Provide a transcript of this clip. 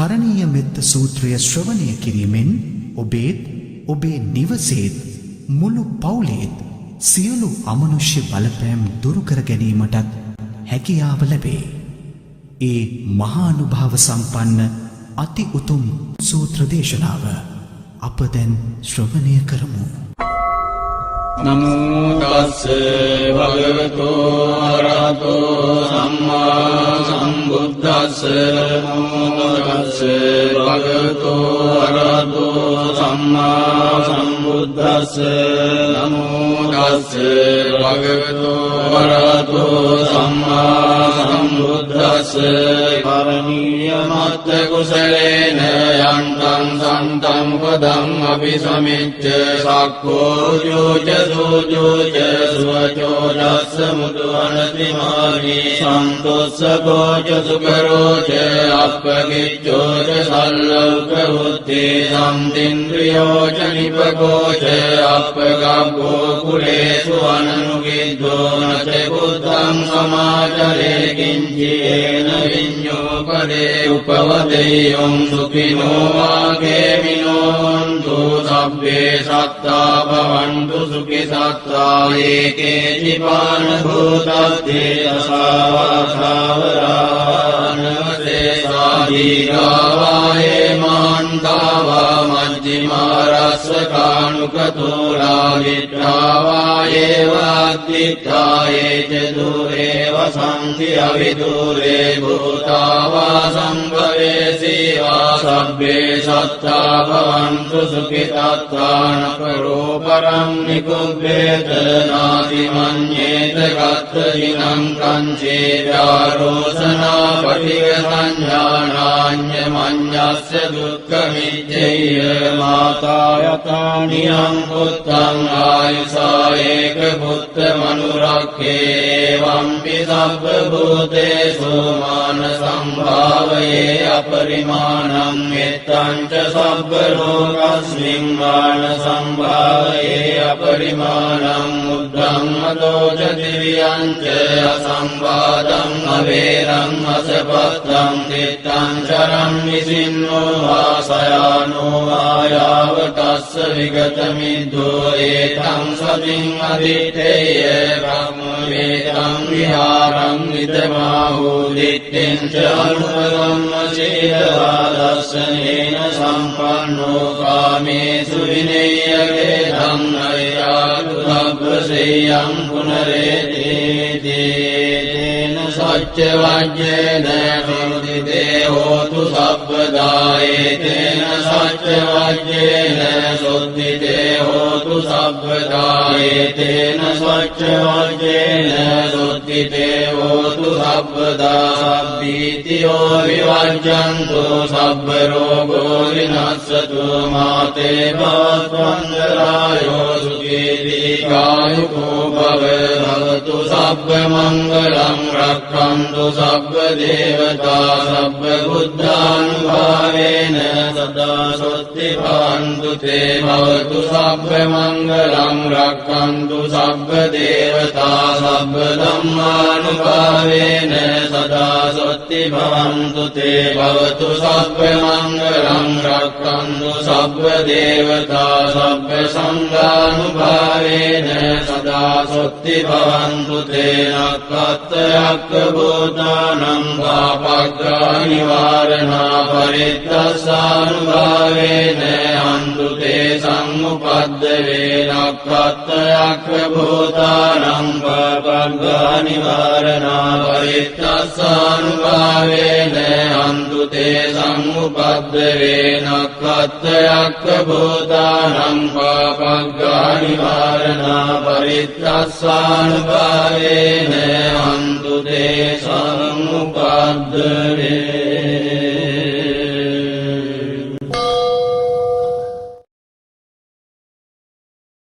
කරණීය මෙත්ත සූත්‍රය ශ්‍රවණය කිරීමෙන් ඔබේත් ඔබේ නිවසේත් මුළු පවුලේත් සියලු අමනුෂ්‍ය බලපෑම් දුරු කර ගැනීමටත් හැකියාව ලැබේ. ඒ මහානුභාව සම්පන්න අති උතුම් සූත්‍ර දේශනාව අප දැන් ශ්‍රවණය කරමු. නමෝ තස්ස භගවතෝ අරහතෝ සම්මා සම්බුද්දස්ස නමෝ තස්ස භගවතෝ අරහතෝ සම්මා සම්බුද්දස්ස නමෝ තස්ස භගවතෝ අරහතෝ සම්මා සම්බුද්දස්ස කරණීය මත්ත කුසලේන යන්තං සන්තං පදං අபிසමිච්ඡ සක්ඛෝ යෝච සෝජෝච සුවචෝදස්ස මුදු අනතිමානි සන්තොස්සකෝච සුකරෝච අප්පකිච්චෝච සල්ලෞක වුත්තේ සම්තින්ද්‍රියෝච නිපකෝච අප්පගබ්බෝ කුලේසු අනනුගිද්දෝ නච බුද්ධං සමාචරේ කිංචේන විඤ්ඤෝ පදේ උපවදෙය්‍යං සුඛිනෝ වාගේමිනෝ හන්තු සබ්බේ සත්තා භවන්තු සුඛි සත්තා ඒකේ ජීවාන භූතත්තේ අසාවාසාවරානවසේ සාදීගාවායේ මාන්තාවා මජ්ජිමාරස්සකානුකතෝලා විට්ඨාවායේ වාද්දිත්තායේ ච දුරේව සංති අවිදුරේ භූතාවා සම්භවේ සීවා සබ්බේ සත්තා භවන්තු සුඛි සත්තාන කරෝ පරං නිකුබ්බේත නාති මඤ්ඤේත ගත්තදිනං කංචේ යාරෝසනා පටිග සංඥානාඤ්ඤ මඤ්ඤස්ස දුක්ඛ මිච්ඡේය මාතා යතානියං පුත්තං ආයුසා ඒක පුත්ත මනුරක්ඛේ වම්පි සබ්බ භූතේසු මාන සම්භාවයේ අපරිමාණං මෙත්තං ච සබ්බ ලෝකස්මින් මාන සම්භාවයේ අපරිමාණං උද්ධං මදෝච දිව්‍යං ච අසම්බාධං අවේරං අසපත්තං තිත්තං චරං විසින්නෝ වාසයානෝ ආයාව තස්ස විගත මිද්දෝ ඒතං සතින් අදිත්තේය බ්‍රහ්ම වේදං විහාරං ඉදමාහෝ දිත්තෙන් ච අනුපගම්ම සීලවාදස්සනේන සම්පන්නෝ කාමේසු විනේයගේ ධම්මයාතු සබ්බසේයං පුනරේතේන සච්ච වජ්ජේන සුද්ධිතේ හෝතු සබ්බදායේතේන සච්ච වජ්ජේන සුද්ධිතේ හෝතු සබ්බදායේතේන සච්ච වජ්ජේන සුද්ධිතේ හෝතු සබ්බදා සබ්බීතියෝ විවජ්ජන්තු සබ්බ රෝගෝ විනස්සතු මාතේ භවත්වන්දරායෝ සුඛී දීඝායුකෝ භවතු සබ්බ මංගලං රක්ඛන්තු සබ්බ දේවතා සබ්බ බුද්ධානුභාවේන සදා සොත්ති භවන්තු තේ භවතු සබ්බ මංගලං රක්ඛන්තු සබ්බ දේවතා සබ්බ ධම්මානුභාවේන සදා සොත්ති භවන්තු තේ භවතු සබ්බ මංගලං රක්ඛන්තු සබ්බ දේවතා සබ්බ සංඝානුභාවේන සදා සොත්ති භවන්තු තේ නක්ඛත්තයක්ඛ භූතානං පාපග්ගා නිවාරණා පරිත්තස්සානුභාවේන හන්තු තේ සම්මුපද්දවේ නක්ඛත්තයක්ඛ භූතානං පාපග්ගා නිවාරණා පරිත්තස්සානුභාවේන හන්තු තේ සම්මුපද්දවේ නක්ඛත්තයක්ඛ භූතානං පාපග්ගා නිවාරණා පරිත්තස්සානුභාවේන හන්තු තේ සම්මුපද්දවේ